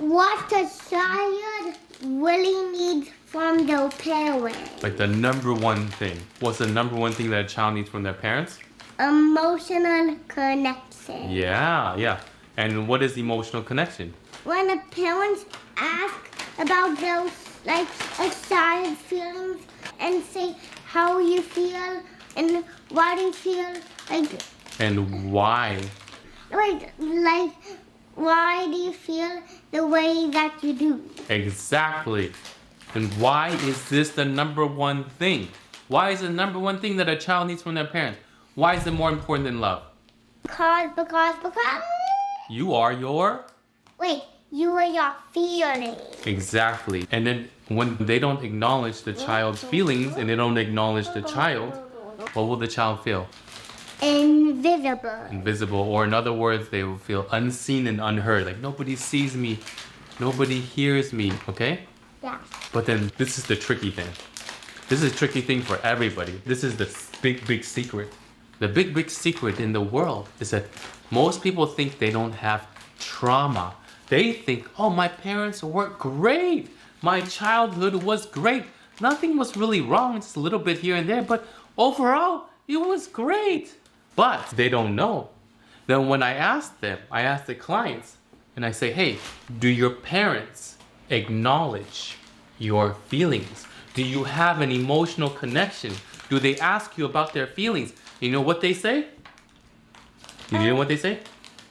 what a child really needs from their parents. Like the number one thing. What's the number one thing that a child needs from their parents? Emotional connection. Yeah. And what is emotional connection? When the parents ask about those, like, a child's feelings and say how you feel and why do you feel like... And why? Like, why do you feel the way that you do? Exactly. And why is this the number one thing? Why is the number one thing that a child needs from their parents? Why is it more important than love? Because... You are your... Wait, you are your feelings. Exactly. And then when they don't acknowledge the child's feelings and they don't acknowledge the child, what will the child feel? Invisible. Invisible. Or in other words, they will feel unseen and unheard. Like nobody sees me, nobody hears me, okay? Yeah. But then this is the tricky thing. This is a tricky thing for everybody. This is the big secret. The big secret in the world is that most people think they don't have trauma. They think, oh, my parents were great. My childhood was great. Nothing was really wrong, just a little bit here and there, but overall, it was great. But they don't know. Then when I ask the clients, and I say, hey, do your parents acknowledge your feelings? Do you have an emotional connection? Do they ask you about their feelings? You know what they say? You know what they say?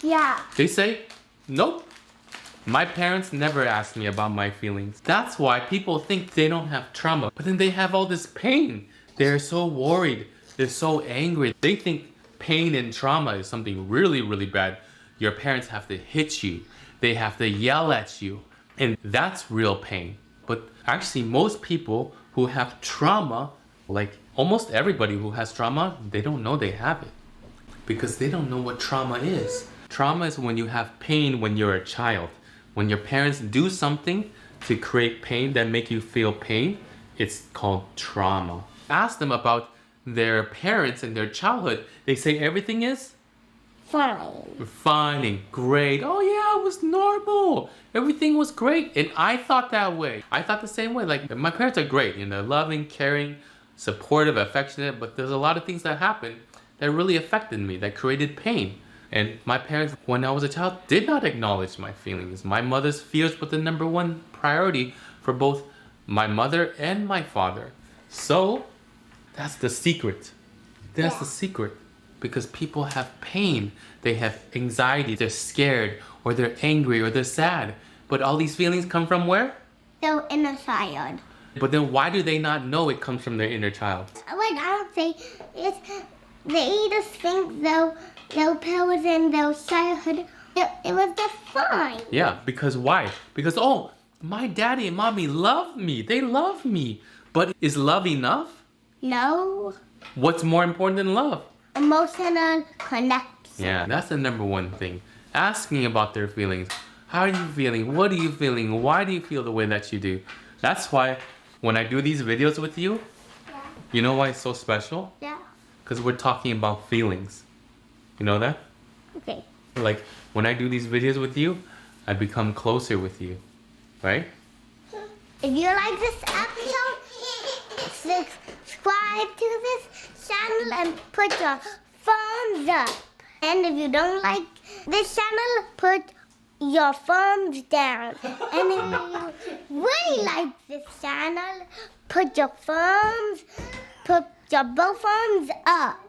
Yeah. They say, nope. My parents never asked me about my feelings. That's why people think they don't have trauma, but then they have all this pain. They're so worried. They're so angry. They think pain and trauma is something really bad. Your parents have to hit you. They have to yell at you. And that's real pain. But actually, most people who have trauma, like almost everybody who has trauma, they don't know they have it. Because they don't know what trauma is. Trauma is when you have pain when you're a child. When your parents do something to create pain that make you feel pain, it's called trauma. Ask them about their parents and their childhood. They say everything is fine and great. Oh yeah, it was normal. Everything was great. And I thought that way. I thought the same way. Like, my parents are great, loving, caring, supportive, affectionate, but there's a lot of things that happened that really affected me, that created pain. And my parents, when I was a child, did not acknowledge my feelings. My mother's fears were the number one priority for both my mother and my father. So, that's the secret. That's the secret. Because people have pain. They have anxiety. They're scared, or they're angry, or they're sad. But all these feelings come from where? Their inner child. But then why do they not know it comes from their inner child? Like, I would say, they just think their parents and their childhood, it was just fine. Yeah, because why? Because, oh, my daddy and mommy love me. They love me. But is love enough? No. What's more important than love? Emotional connection. Yeah, that's the number one thing. Asking about their feelings. How are you feeling? What are you feeling? Why do you feel the way that you do? That's why when I do these videos with you, you know why it's so special? Yeah. Because we're talking about feelings. You know that? Okay. Like, when I do these videos with you, I become closer with you. Right? If you like this episode, subscribe to this channel and put your thumbs up. And if you don't like this channel, put your thumbs down. And if you really like this channel, put your both thumbs up.